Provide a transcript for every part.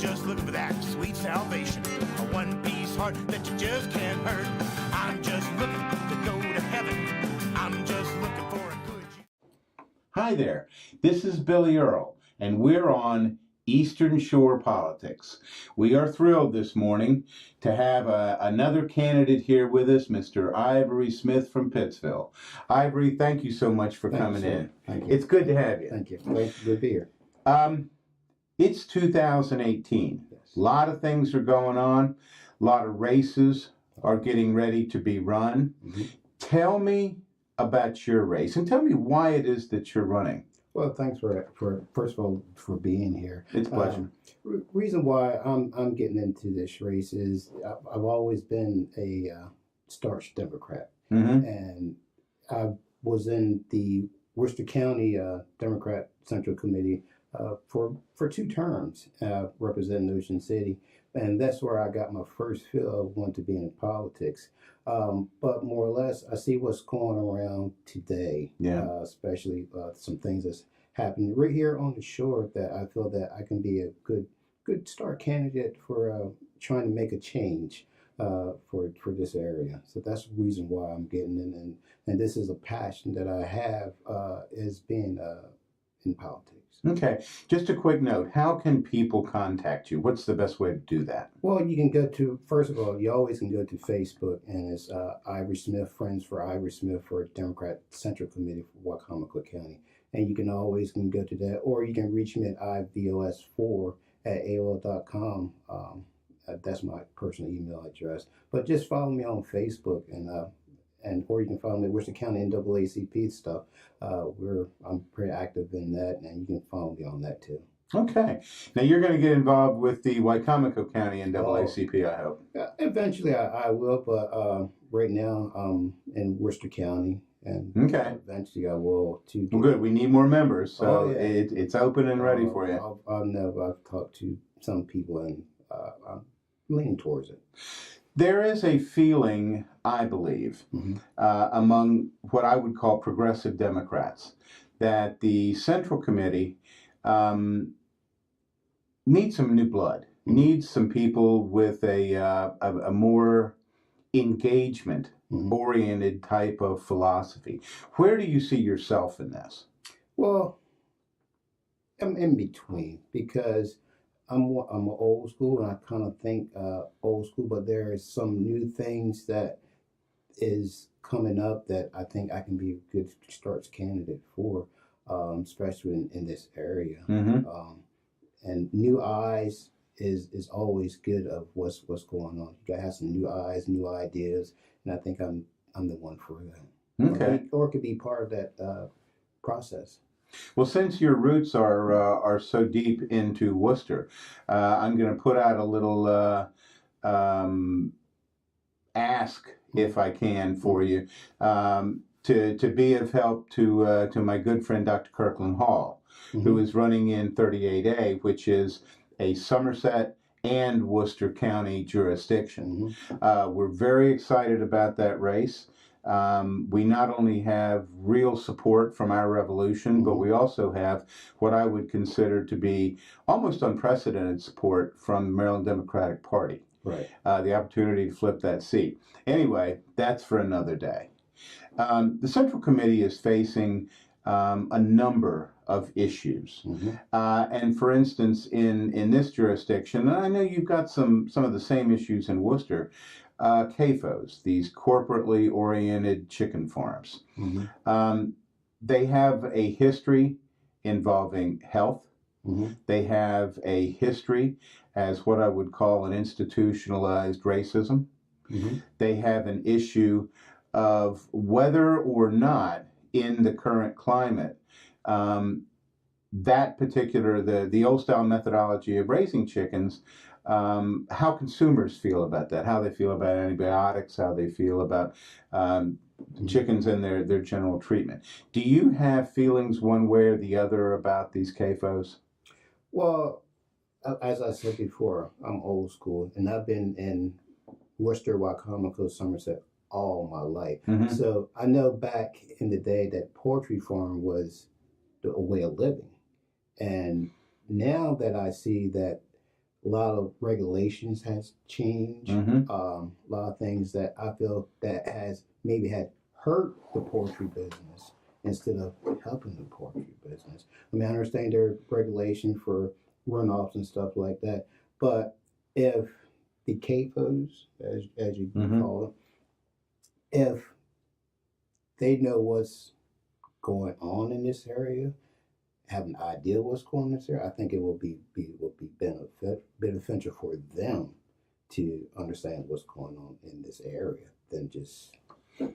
just looking for that sweet salvation, a one-piece heart that you just can't hurt. I'm just looking to go to heaven. I'm just looking for a good... Hi there, this is Billy Earl, and we're on Eastern Shore Politics. We are thrilled this morning to have another candidate here with us, Mr. Ivory Smith from Pittsville. Ivory, thank you so much for coming in. Thank you. It's good to have you. Thank you. Good to be here. It's 2018. Yes. A lot of things are going on. A lot of races are getting ready to be run. Mm-hmm. Tell me about your race and tell me why it is that you're running. Well, thanks for first of all for being here. It's a pleasure. Reason why I'm getting into this race is I've always been a staunch Democrat, Mm-hmm. and I was in the Worcester County Democrat Central Committee for 2 terms, representing Ocean City, and that's where I got my first feel of wanting to be in politics. But more or less, I see what's going around today, especially some things that's happening right here on the shore that I feel that I can be a good start candidate for trying to make a change for this area. So that's the reason why I'm getting in, and this is a passion that I have is being in politics. Okay, just a quick note. How can people contact you? What's the best way to do that? Well, you can go to, first of all, you always can go to Facebook, and it's Ivory Smith, Friends for Ivory Smith for Democrat Central Committee for Wacomico County. And you can always go to that, or you can reach me at ivos4@aol.com. That's my personal email address. But just follow me on Facebook, and or you can follow me at Worcester County NAACP stuff. I'm pretty active in that, and you can follow me on that too. Okay. Now you're going to get involved with the Wacomico County NAACP, I hope. Eventually I will, but right now I'm in Worcester County, and eventually I will too. Well, good. We need more members, so it's open and ready for you. I've talked to some people, and I'm leaning towards it. There is a feeling, I believe, among what I would call progressive Democrats, that the Central Committee needs some new blood, needs some people with a more engagement-oriented type of philosophy. Where do you see yourself in this? Well, I'm in between, because I'm old school, and I kind of think old school, but there is some new things that is coming up that I think I can be a good starts candidate for, especially in this area. And new eyes is always good of what's going on. You gotta have some new eyes, new ideas, and I think I'm the one for that. Okay. Or could be part of that process. Well, since your roots are so deep into Worcester, I'm going to put out a little ask, if I can, for you, to be of help to my good friend Dr. Kirkland Hall, who is running in 38A, which is a Somerset and Worcester County jurisdiction. We're very excited about that race. We not only have real support from our revolution, but we also have what I would consider to be almost unprecedented support from the Maryland Democratic Party. Right. The opportunity to flip that seat. Anyway, that's for another day. The Central Committee is facing a number of issues. And for instance, in this jurisdiction, and I know you've got some of the same issues in Worcester, CAFOs, these corporately oriented chicken farms. They have a history involving health. They have a history as what I would call an institutionalized racism. They have an issue of whether or not in the current climate that particular, the old style methodology of raising chickens, how consumers feel about that, how they feel about antibiotics, how they feel about chickens and their general treatment. Do you have feelings one way or the other about these CAFOs? Well, as I said before, I'm old school, and I've been in Worcester, Wacomico, Somerset all my life. So I know back in the day that poultry farm was a way of living. And now that I see that a lot of regulations has changed. Mm-hmm. A lot of things that I feel that has maybe had hurt the poultry business instead of helping the poultry business. I mean, I understand there are regulations for runoffs and stuff like that, but if the CAFOs, as you Mm-hmm. call them, if they know what's going on in this area, have an idea what's going on in this area, I think it will be beneficial for them to understand what's going on in this area than just what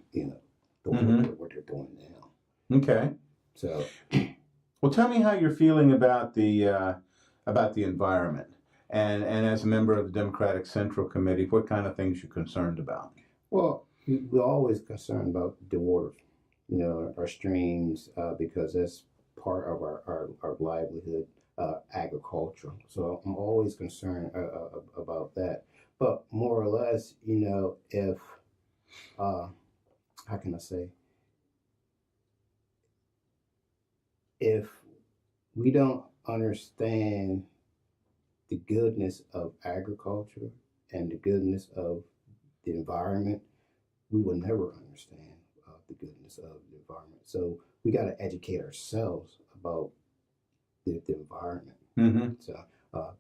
they're doing now. Okay. So, Well, tell me how you're feeling about the environment, and as a member of the Democratic Central Committee, what kind of things you're concerned about? well, we're always concerned about the water, our streams, because that's part of our livelihood, agriculture. So I'm always concerned about that. But more or less, if how can I say, if we don't understand the goodness of agriculture and the goodness of the environment, we will never understand the goodness of the environment. So we got to educate ourselves about the environment. Mm-hmm.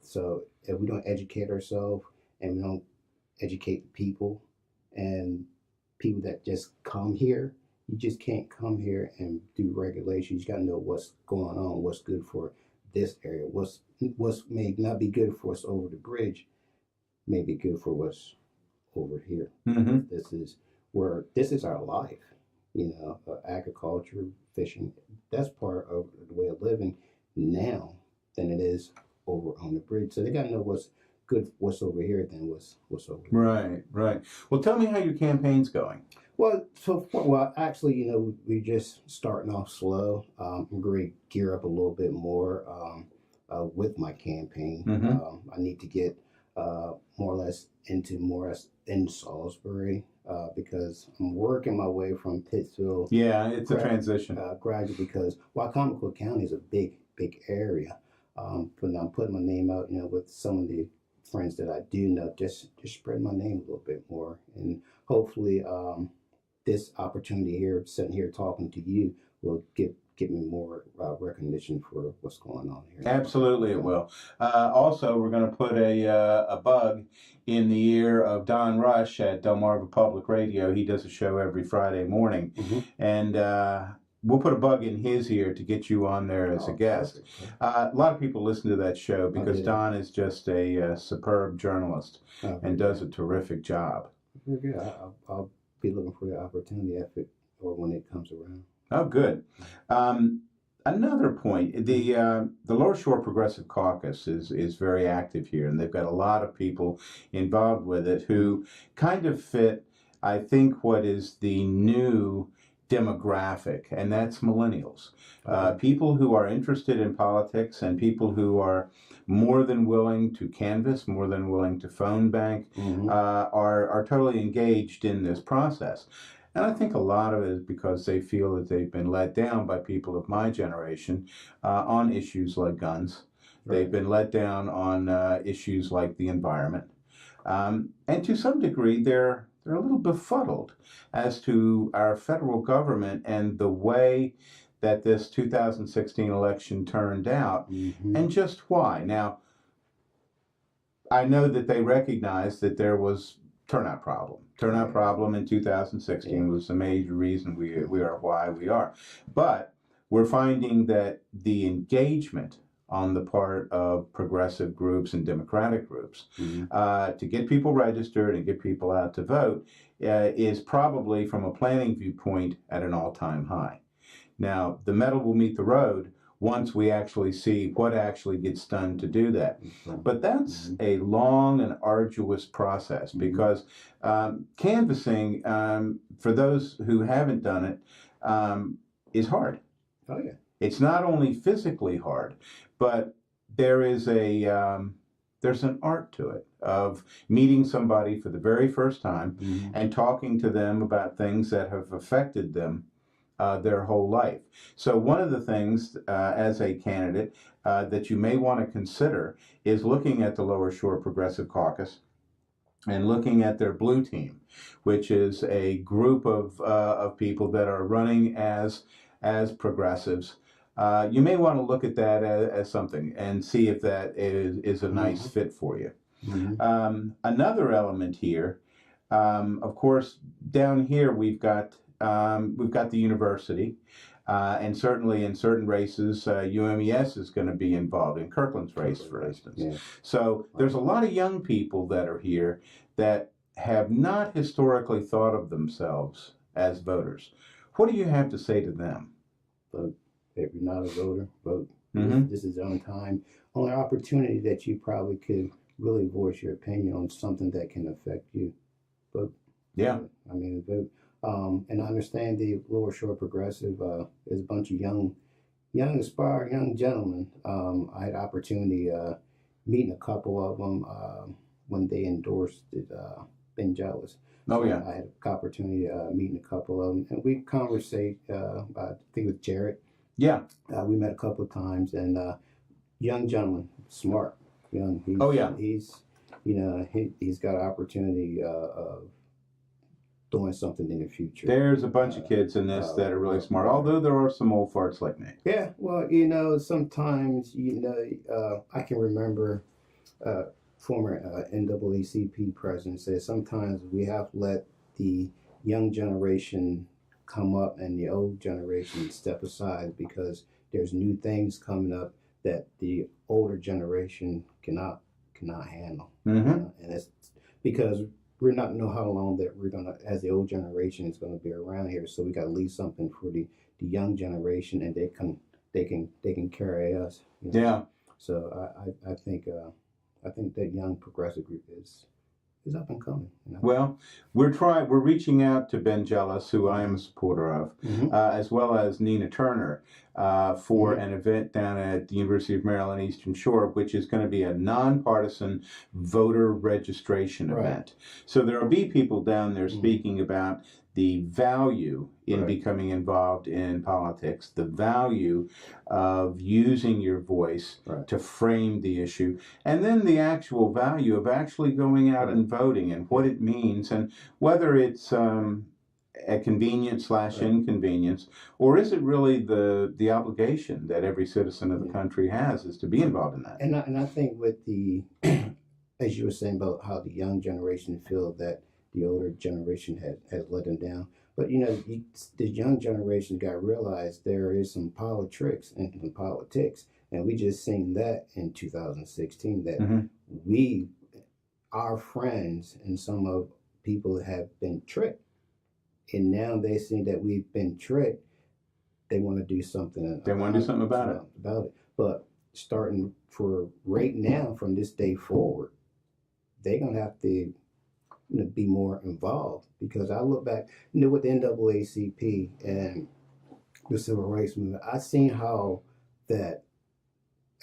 So if we don't educate ourselves and we don't educate the people and people that just come here, you just can't come here and do regulations. You got to know what's going on, what's good for this area, what's may not be good for us over the bridge, may be good for what's over here. Mm-hmm. This is our life, agriculture, fishing. That's part of the way of living now than it is over on the bridge. So they got to know what's good, what's over here, than what's over here. Right, right. Well, tell me how your campaign's going. Well, actually, we're just starting off slow. I'm going to gear up a little bit more with my campaign. Mm-hmm. I need to get more or less in Salisbury because I'm working my way from Pittsfield. Yeah, it's a transition. Gradually, because Wycomico County is a big area. But I'm putting my name out, with some of the friends that I do know, just spread my name a little bit more, and hopefully this opportunity here, sitting here talking to you, will get me more recognition for what's going on here. Absolutely, it will. Also, we're going to put a bug in the ear of Don Rush at Delmarva Public Radio. He does a show every Friday morning, Mm-hmm. and we'll put a bug in his ear to get you on there as a guest. A lot of people listen to that show because Don is just a superb journalist and does a terrific job. Very good. I'll be looking for the opportunity when it comes around. Oh, good. Another point, the Lower Shore Progressive Caucus is very active here, and they've got a lot of people involved with it who kind of fit, I think, what is the new demographic, and that's millennials. People who are interested in politics and people who are more than willing to canvass, more than willing to phone bank, Mm-hmm. are totally engaged in this process. And I think a lot of it is because they feel that they've been let down by people of my generation on issues like guns. Right. They've been let down on issues like the environment. And to some degree, they're a little befuddled as to our federal government and the way that this 2016 election turned out, Mm-hmm. and just why. Now, I know that they recognize that there was turnout problem in 2016 was the major reason we are why we are. But we're finding that the engagement on the part of progressive groups and democratic groups Mm-hmm. to get people registered and get people out to vote is probably, from a planning viewpoint, at an all-time high. Now, the metal will meet the road once we actually see what actually gets done to do that. But that's a long and arduous process because canvassing, for those who haven't done it, is hard. Oh, yeah. It's not only physically hard, but there is there's an art to it of meeting somebody for the very first time Mm-hmm. and talking to them about things that have affected them their whole life. So one of the things as a candidate that you may want to consider is looking at the Lower Shore Progressive Caucus and looking at their blue team, which is a group of people that are running as progressives. You may want to look at that as something and see if that is a nice fit for you. Another element here, of course, down here we've got the university, and certainly in certain races, UMES is going to be involved in Kirkland's race, for instance. Yeah. So there's a lot of young people that are here that have not historically thought of themselves as voters. What do you have to say to them? Vote. If you're not a voter, vote. Mm-hmm. This is the only time, only opportunity that you probably could really voice your opinion on something that can affect you. Vote. Yeah. I mean, vote. And I understand the Lower Shore Progressive is a bunch of young, aspiring young gentlemen. I had opportunity meeting a couple of them when they endorsed it, Been Jealous. Oh, So yeah. I had the opportunity meeting a couple of them, and we conversate. I think with Jared. Yeah. We met a couple of times, and young gentleman, smart, young. He's he's got an opportunity of doing something in the future. There's a bunch of kids in this that are really smart, although there are some old farts like me. Yeah, well, sometimes, I can remember former NAACP president said sometimes we have to let the young generation come up and the old generation step aside because there's new things coming up that the older generation cannot handle. And it's because we're not know how long that we're gonna, as the old generation is gonna be around here. So we got to leave something for the young generation, and they can carry us. Yeah. So I think that young progressive group is up and coming. Well, we're reaching out to Ben Jealous, who I am a supporter of, as well as Nina Turner, for an event down at the University of Maryland Eastern Shore, which is going to be a nonpartisan voter registration event. So there will be people down there speaking about the value in becoming involved in politics, the value of using your voice to frame the issue, and then the actual value of actually going out and voting and what it means, and whether it's a convenience / inconvenience, or is it really the obligation that every citizen of the country has is to be involved in that? And I think with the, as you were saying about how the young generation feel that the older generation has let them down. But the young generation got to realize there is some politics and politics, and we just seen that in 2016 that our friends and some of people have been tricked, and now they see that we've been tricked. They want to do something. They want to do something about it. But starting for right now, from this day forward, they're gonna have to be more involved, because I look back, with the NAACP and the Civil Rights Movement, I seen how that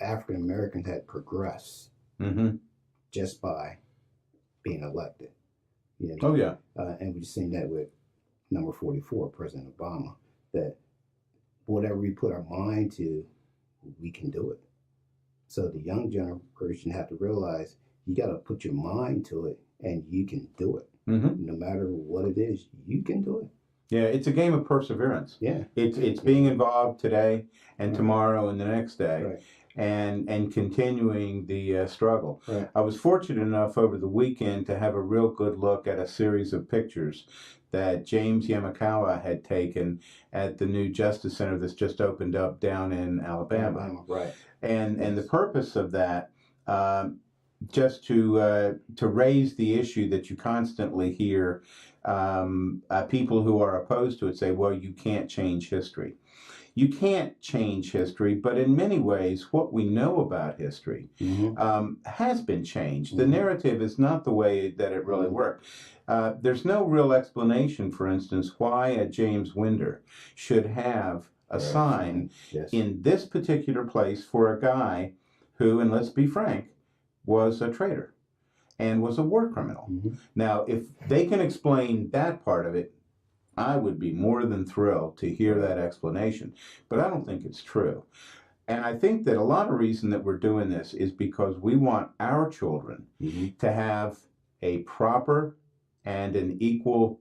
African Americans had progressed just by being elected. And we've seen that with number 44, President Obama, that whatever we put our mind to, we can do it. So the young generation have to realize you got to put your mind to it, and you can do it. No matter what it is, you can do it. Yeah, it's a game of perseverance. Yeah, it's being involved today and tomorrow and the next day, and continuing the struggle. I was fortunate enough over the weekend to have a real good look at a series of pictures that James Yamakawa had taken at the new Justice Center that's just opened up down in Alabama. And the purpose of that, just to raise the issue that you constantly hear people who are opposed to it say, well, you can't change history. You can't change history, but in many ways, what we know about history has been changed. The narrative is not the way that it really worked. There's no real explanation, for instance, why a James Winder should have a sign in this particular place for a guy who, and let's be frank, was a traitor and was a war criminal. Now, if they can explain that part of it, I would be more than thrilled to hear that explanation, but I don't think it's true. And I think that a lot of reason that we're doing this is because we want our children to have a proper and an equal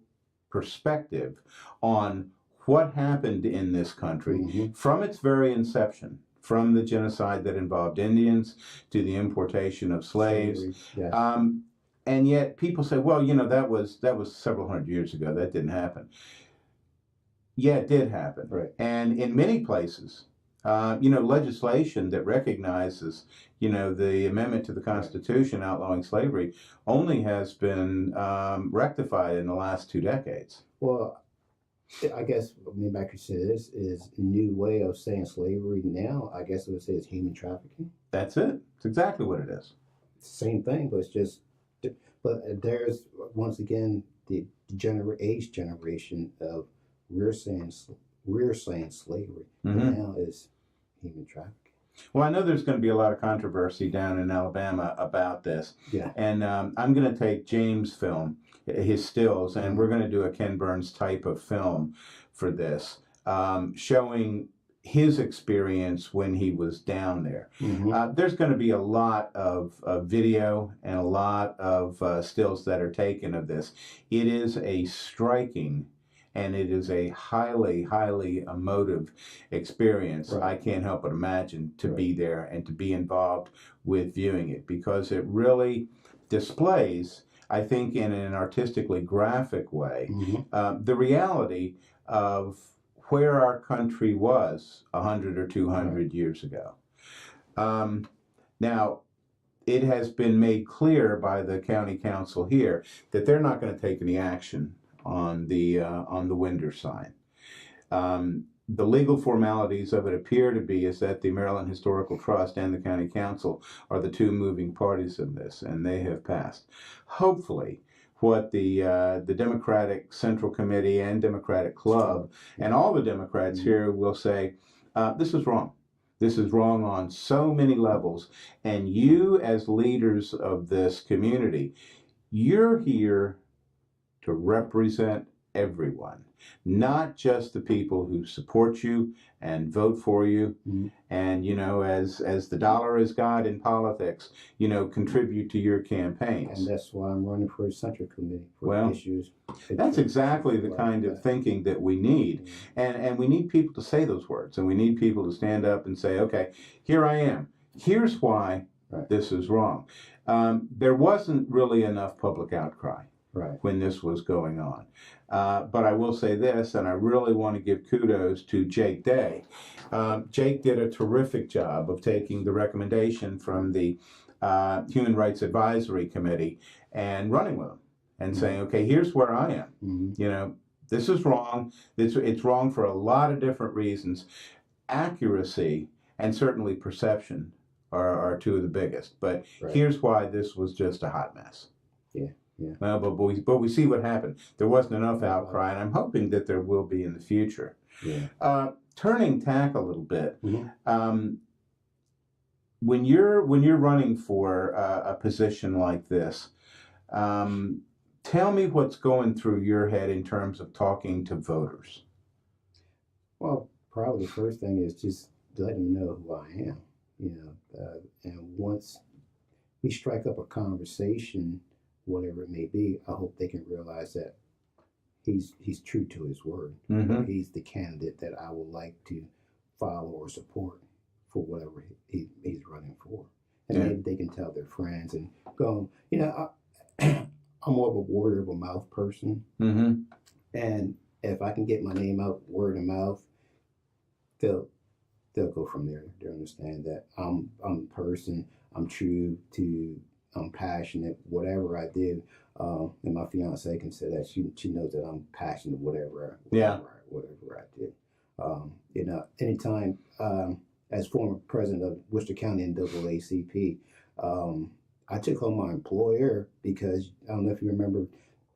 perspective on what happened in this country from its very inception, from the genocide that involved Indians to the importation of slaves. Yes. And yet people say, well, that was several hundred years ago. That didn't happen. Yeah, it did happen. Right. And in many places, legislation that recognizes, the amendment to the Constitution outlawing slavery only has been rectified in the last 2 decades. Well, I guess maybe I could say this is a new way of saying slavery now. I guess I would say it's human trafficking. That's it. It's exactly what it is. Same thing, but it's just. But there's once again the age generation of we're saying slavery, but now is human trafficking. Well, I know there's going to be a lot of controversy down in Alabama about this. Yeah. And I'm going to take James' film, his stills, and we're going to do a Ken Burns type of film for this, showing his experience when he was down there. There's going to be a lot of video and a lot of stills that are taken of this. It is a striking and it is a highly, highly emotive experience. Right. I can't help but imagine to be there and to be involved with viewing it, because it really displays, I think in an artistically graphic way, the reality of where our country was 100 or 200 years ago. Now, it has been made clear by the county council here that they're not going to take any action on the Winder sign. The legal formalities of it appear to be is that the Maryland Historical Trust and the county council are the two moving parties in this, and they have passed. Hopefully, what the Democratic Central Committee and Democratic Club and all the Democrats here will say, this is wrong. This is wrong on so many levels. And you, as leaders of this community, you're here to represent everyone, not just the people who support you and vote for you, and as the dollar is God in politics, contribute to your campaigns. And that's why I'm running for a central committee for issues. That's exactly the kind of thinking that we need, and we need people to say those words, and we need people to stand up and say, okay, here I am. Here's why this is wrong. There wasn't really enough public outcry when this was going on. But I will say this, and I really want to give kudos to Jake Day. Jake did a terrific job of taking the recommendation from the Human Rights Advisory Committee and running with them and saying, okay, here's where I am. This is wrong. It's wrong for a lot of different reasons. Accuracy and certainly perception are two of the biggest. But here's why this was just a hot mess. Yeah. Well, but we see what happened. There wasn't enough outcry, and I'm hoping that there will be in the future. Yeah. Turning tack a little bit, when you're running for a position like this, tell me what's going through your head in terms of talking to voters. Well, probably the first thing is just let them know who I am. And once we strike up a conversation, whatever it may be, I hope they can realize that he's true to his word. He's the candidate that I would like to follow or support for whatever he's running for. And maybe they can tell their friends and go, I'm more of a word of a mouth person. And if I can get my name out word of mouth, they'll go from there. They'll understand that I'm a person, I'm true to, I'm passionate, whatever I do. And my fiance can say that she knows that I'm passionate, whatever I do. Anytime, as former president of Worcester County NAACP, I took home my employer because I don't know if you remember,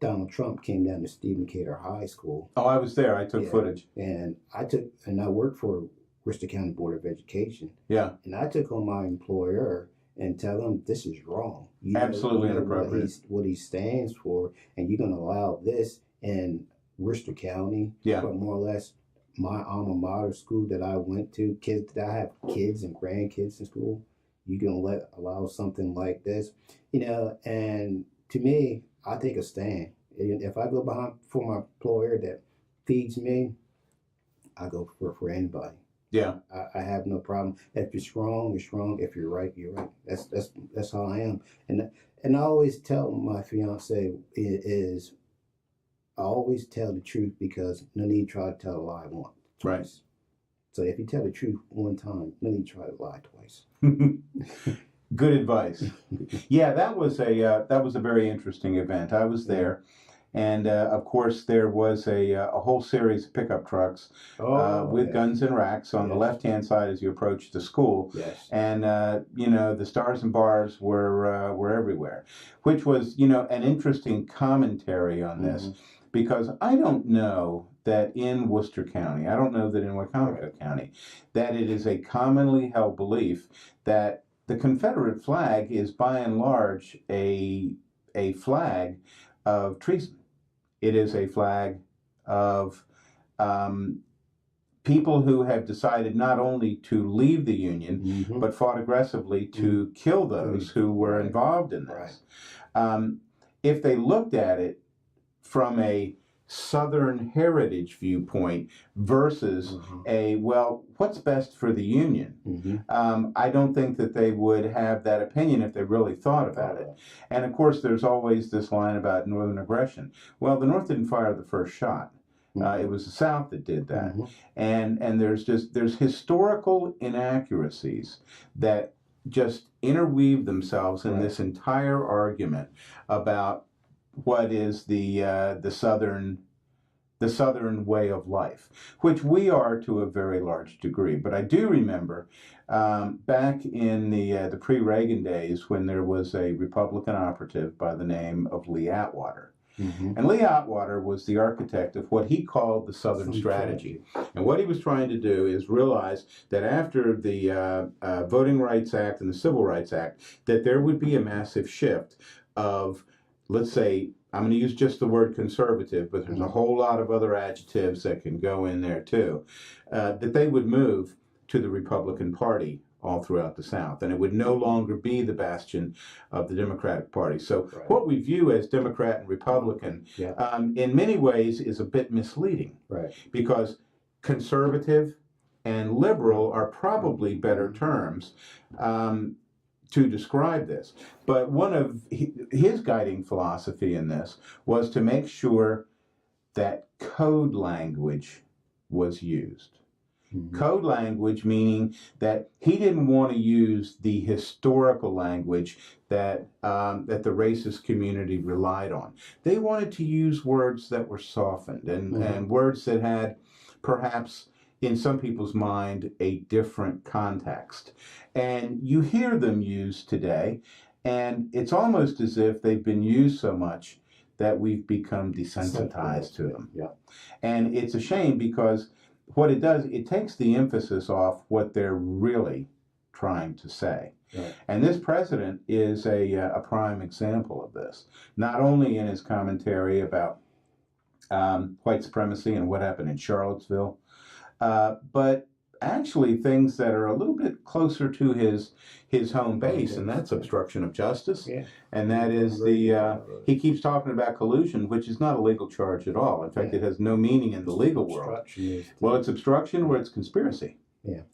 Donald Trump came down to Stephen Cater High School. Oh, I was there. I took footage. And I worked for Worcester County Board of Education. Yeah. And I took home my employer and tell him this is wrong. Absolutely inappropriate. What he stands for, and you're going to allow this. And Worcester County, Yeah. but more or less my alma mater school that I went to, kids that I have kids and grandkids in school, you can allow something like this, and to me, I take a stand. And if I go behind for my employer that feeds me, I go for anybody. Yeah. I have no problem. If you're strong, you're strong. If you're right, you're right. That's how I am. And I always tell my fiance is I always tell the truth because no need to try to tell a lie once. Right. So if you tell the truth one time, no need to try to lie twice. Good advice. Yeah, that was a very interesting event. I was there, and of course there was a whole series of pickup trucks with guns and racks on the left-hand side as you approach the school. Yes. And the stars and bars were everywhere, which was an interesting commentary on this, because I don't know that in Worcester County, I don't know that in Wycomico County, that it is a commonly held belief that the Confederate flag is by and large a flag of treason. It is a flag of people who have decided not only to leave the Union, but fought aggressively to kill those who were involved in this. If they looked at it from a Southern heritage viewpoint versus what's best for the Union? I don't think that they would have that opinion if they really thought about it. And of course, there's always this line about Northern aggression. Well, the North didn't fire the first shot. It was the South that did that. And there's historical inaccuracies that just interweave themselves in this entire argument about what is the Southern way of life, which we are to a very large degree. But I do remember back in the pre-Reagan days when there was a Republican operative by the name of Lee Atwater. And Lee Atwater was the architect of what he called the Southern Strategy. And what he was trying to do is realize that after the Voting Rights Act and the Civil Rights Act, that there would be a massive shift of, let's say, I'm going to use just the word conservative, but there's a whole lot of other adjectives that can go in there too, that they would move to the Republican Party all throughout the South, and it would no longer be the bastion of the Democratic Party. So what we view as Democrat and Republican, in many ways, is a bit misleading, because conservative and liberal are probably better terms to describe this. But one of his guiding philosophy in this was to make sure that code language was used. Code language meaning that he didn't want to use the historical language that that the racist community relied on. They wanted to use words that were softened and words that had perhaps in some people's mind a different context. And you hear them used today, and it's almost as if they've been used so much that we've become desensitized to them. And it's a shame, because what it does, it takes the emphasis off what they're really trying to say. And this president is a prime example of this, not only in his commentary about white supremacy and what happened in Charlottesville, but actually things that are a little bit closer to his home base, and that's obstruction of justice. And that is he keeps talking about collusion, which is not a legal charge at all. In fact, it has no meaning in the legal world. Well, it's obstruction or it's conspiracy.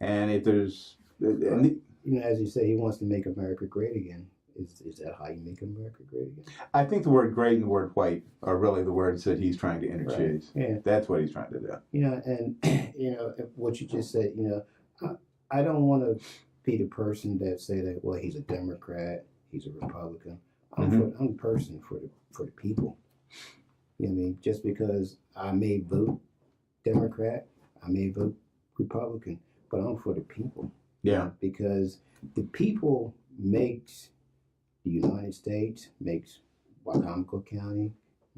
And if there's... as you say, he wants to make America great again. Is that how you make America great again? I think the word great and the word white are really the words that he's trying to interchange. That's what he's trying to do. And what you just said, I don't want to be the person that say that, well, he's a Democrat, he's a Republican. I'm a person for the people. You know what I mean? Just because I may vote Democrat, I may vote Republican, but I'm for the people. Because the people makes the United States, makes Wycomico County,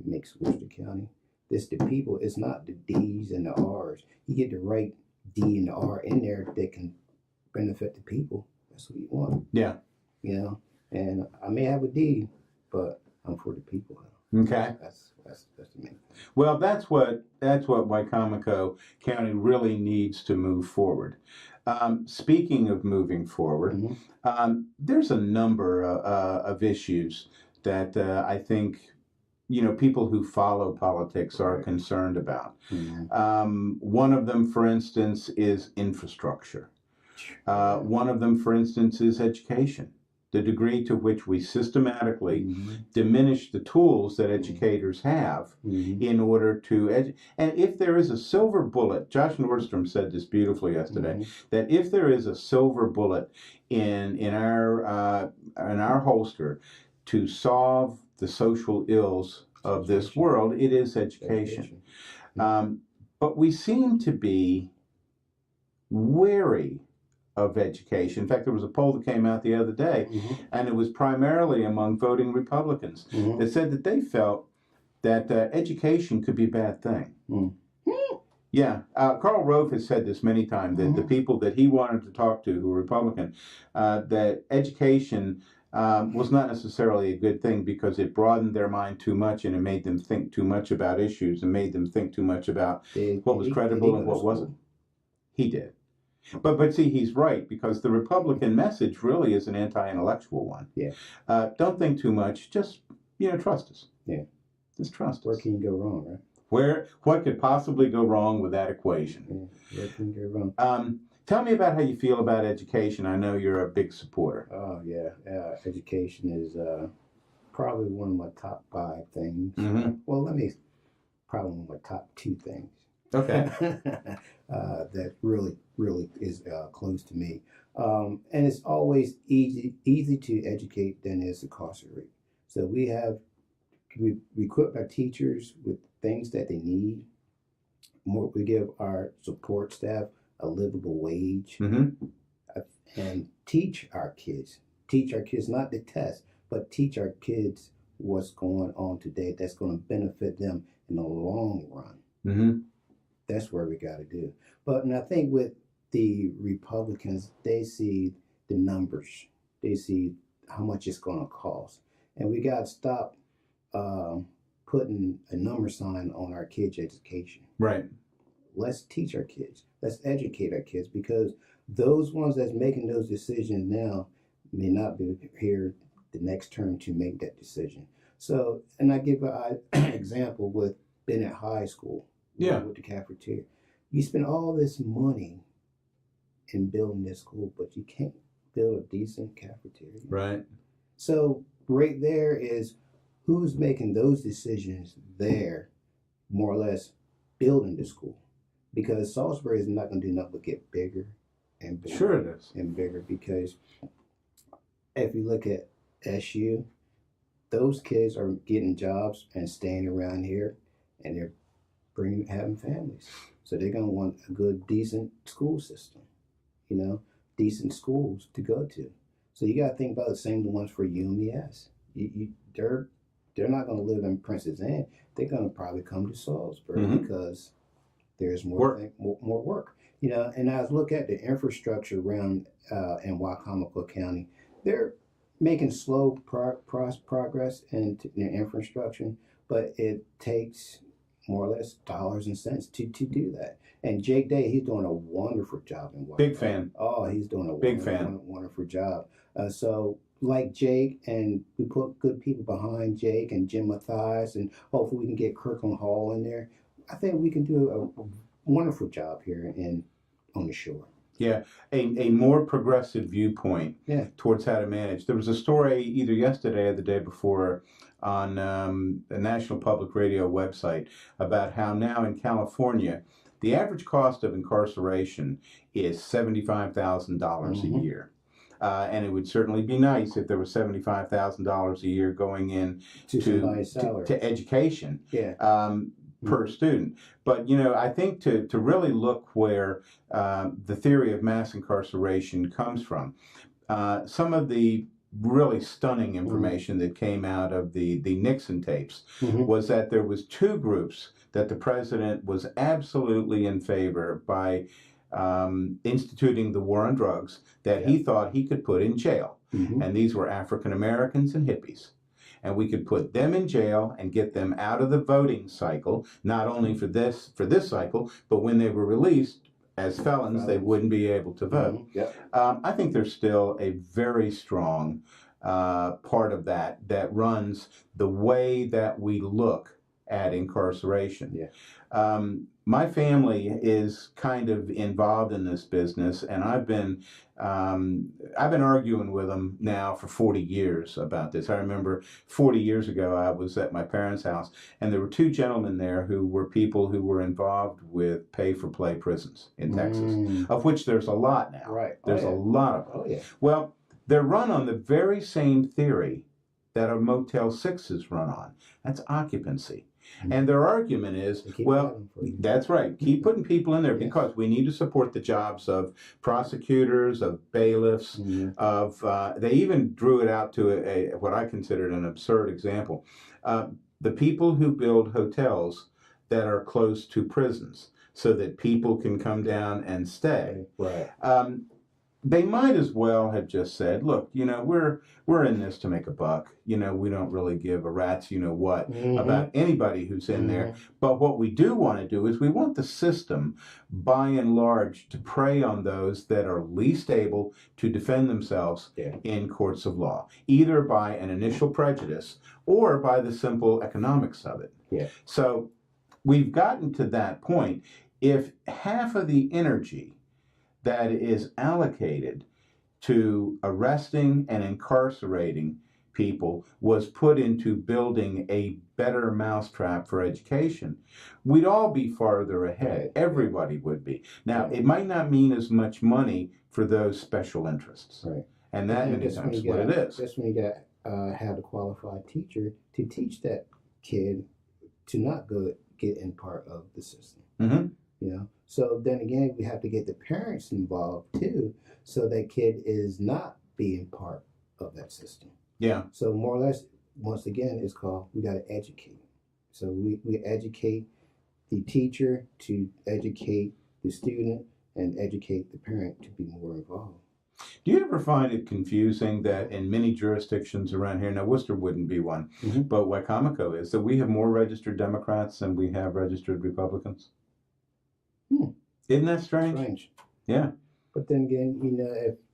makes Worcester County. It's the people. It's not the D's and the R's. You get the right D and the R in there that can benefit the people. That's what you want. And I may have a D, but I'm for the people. Okay. That's the main. Well, that's what Wicomico County really needs to move forward. Speaking of moving forward, there's a number of issues that I think people who follow politics are concerned about. One of them, for instance, is infrastructure. One of them, for instance, is education. The degree to which we systematically diminish the tools that educators have in order to and if there is a silver bullet, Josh Nordstrom said this beautifully yesterday, that if there is a silver bullet in our holster to solve the social ills of this world, it is education. But we seem to be wary of education. In fact, there was a poll that came out the other day, and it was primarily among voting Republicans that said that they felt that education could be a bad thing. Yeah, Karl Rove has said this many times, that the people that he wanted to talk to who were Republican, that education was not necessarily a good thing because it broadened their mind too much and it made them think too much about issues and made them think too much about what was credible and what wasn't. He did. But see, he's right, because the Republican message really is an anti-intellectual one. Yeah. Don't think too much. Just, trust us. Yeah. Just trust us. Where can you go wrong, right? What could possibly go wrong with that equation? Yeah. Where can you go wrong? Tell me about how you feel about education. I know you're a big supporter. Oh, yeah. Education is probably one of my top 5 things. Well, probably one of my top 2 things. Okay. That really is close to me. And it's always easy to educate than it is to incarcerate. So we equip our teachers with things that they need. We give our support staff a livable wage. And teach our kids not the test, but teach our kids what's going on today that's going to benefit them in the long run. That's where we got to do. But and I think with the Republicans, they see the numbers. They see how much it's going to cost. And we got to stop putting a number sign on our kids' education. Right. Let's teach our kids. Let's educate our kids, because those ones that's making those decisions now may not be here the next term to make that decision. So, and I give an example with Bennett High School. With the cafeteria. You spend all this money in building this school, but you can't build a decent cafeteria. Right. So right there is who's making those decisions there, more or less building the school. Because Salisbury is not going to do nothing but get bigger and bigger. Sure it is. And bigger, because if you look at SU, those kids are getting jobs and staying around here, and they're having families. So they're going to want a good, decent school system, decent schools to go to. So you got to think about the same ones for UMES. They're not going to live in Princess Anne. They're going to probably come to Salisbury because there's more work. And as I look at the infrastructure around in Wicomico County, they're making slow progress in their infrastructure, but it takes more or less dollars and cents to do that. And Jake Day, he's doing a wonderful job in Wicomico. Big fan. Oh, he's doing a wonderful job. So like Jake, and we put good people behind Jake and Jim Mathias, and hopefully we can get Kirkland Hall in there. I think we can do a wonderful job here on the shore. Yeah, a more progressive viewpoint towards how to manage. There was a story either yesterday or the day before on the National Public Radio website about how now in California, the average cost of incarceration is $75,000 a year. And it would certainly be nice if there was $75,000 a year going in to education. Per student. But, I think to really look where the theory of mass incarceration comes from, some of the really stunning information that came out of the Nixon tapes was that there was 2 groups that the president was absolutely in favor by instituting the war on drugs that he thought he could put in jail. And these were African Americans and hippies. and we could put them in jail and get them out of the voting cycle, not only for this cycle, but when they were released as felons, they wouldn't be able to vote. Yep. I think there's still a very strong part of that runs the way that we look at incarceration. Yeah. My family is kind of involved in this business, and I've been arguing with them now for 40 years about this. I remember 40 years ago I was at my parents' house, and there were two gentlemen there who were people who were involved with pay-for-play prisons in Texas, of which there's a lot now. Right. There's a lot of them. Oh, yeah. Well, they're run on the very same theory that a Motel 6 is run on. That's occupancy. And their argument is, well, that's right. Keep putting people in there because we need to support the jobs of prosecutors, of bailiffs, of, they even drew it out to what I considered an absurd example. The people who build hotels that are close to prisons so that people can come down and stay. Right. They might as well have just said, look, we're in this to make a buck. We don't really give a rat's what about anybody who's in there. But what we do want to do is we want the system, by and large, to prey on those that are least able to defend themselves in courts of law, either by an initial prejudice or by the simple economics of it. Yeah. So we've gotten to that point. If half of the energy that is allocated to arresting and incarcerating people was put into building a better mousetrap for education, we'd all be farther ahead. Everybody would be. Now, it might not mean as much money for those special interests. Right. And that many times what it is. That's when you got have a qualified teacher to teach that kid to not get in part of the system. So then again, we have to get the parents involved too, so that kid is not being part of that system. Yeah. So more or less, once again, it's called, we got to educate. So we educate the teacher to educate the student and educate the parent to be more involved. Do you ever find it confusing that in many jurisdictions around here, now Worcester wouldn't be one, but Wicomico is, that we have more registered Democrats than we have registered Republicans? Isn't that strange? Yeah. But then again,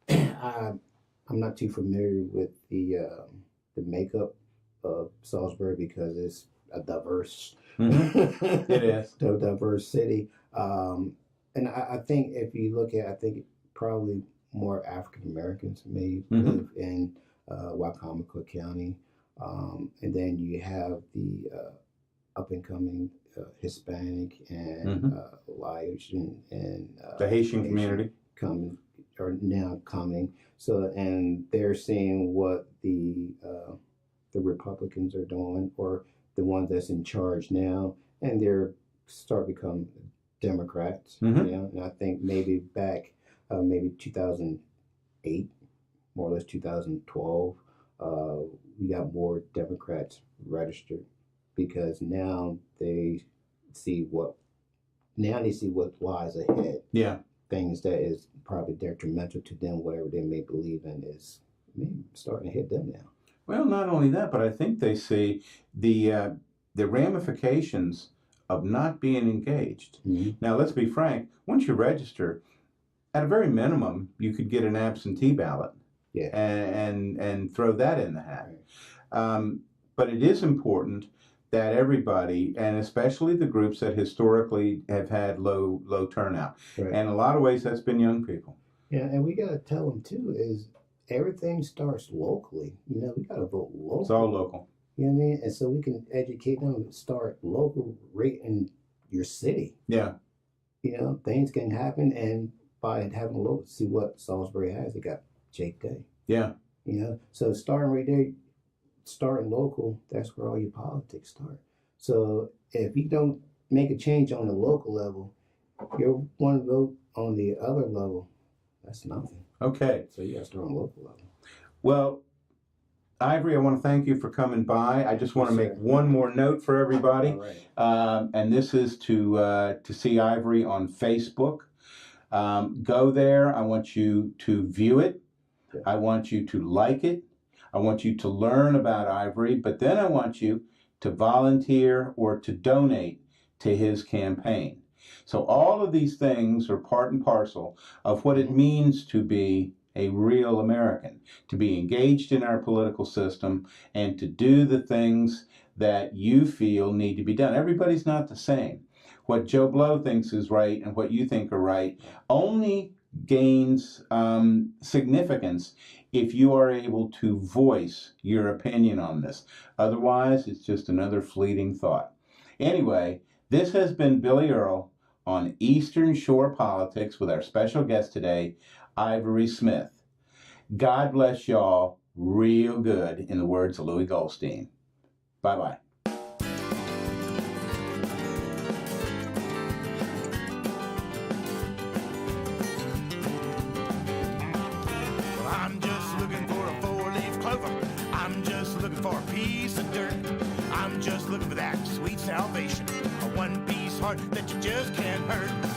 if I'm not too familiar with the makeup of Salisbury because it's a diverse, it is a diverse city. And I think if you look at, I think probably more African Americans may live in Wicomico County, and then you have the up and coming Hispanic and Laotian and the Haitian community are now coming. So, and they're seeing what the Republicans are doing, or the ones that's in charge now, and they're start become Democrats. And I think maybe back maybe 2008, more or less 2012, we got more Democrats registered. Because now they see what lies ahead. Yeah. Things that is probably detrimental to them, whatever they may believe in, is maybe starting to hit them now. Well, not only that, but I think they see the ramifications of not being engaged. Now, let's be frank. Once you register, at a very minimum, you could get an absentee ballot. Yeah. And throw that in the hat. Right. But it is important that everybody, and especially the groups that historically have had low turnout, and in a lot of ways that's been young people. Yeah, and we got to tell them too is everything starts locally. We got to vote local. It's all local. You know what I mean? And so we can educate them and start local right in your city. Yeah. Things can happen, and by having local, see what Salisbury has. They got Jake Day. Yeah. So starting right there. Starting local, that's where all your politics start. So if you don't make a change on the local level, you want to vote on the other level, that's nothing. Okay. So you got to start on the local level. Well, Ivory, I want to thank you for coming by. I just want to make one more note for everybody. All right. And this is to see Ivory on Facebook. Go there. I want you to view it. Yeah. I want you to like it. I want you to learn about Ivory, but then I want you to volunteer or to donate to his campaign. So all of these things are part and parcel of what it means to be a real American, to be engaged in our political system and to do the things that you feel need to be done. Everybody's not the same. What Joe Blow thinks is right and what you think are right only gains significance if you are able to voice your opinion on this. Otherwise, it's just another fleeting thought. Anyway, this has been Billy Earl on Eastern Shore Politics with our special guest today, Ivory Smith. God bless y'all real good, in the words of Louis Goldstein. Bye-bye. Well, I'm just looking for a four-leaf clover. I'm just looking for a piece of dirt. I'm just looking for that sweet salvation, a one-piece heart that you just can't hurt.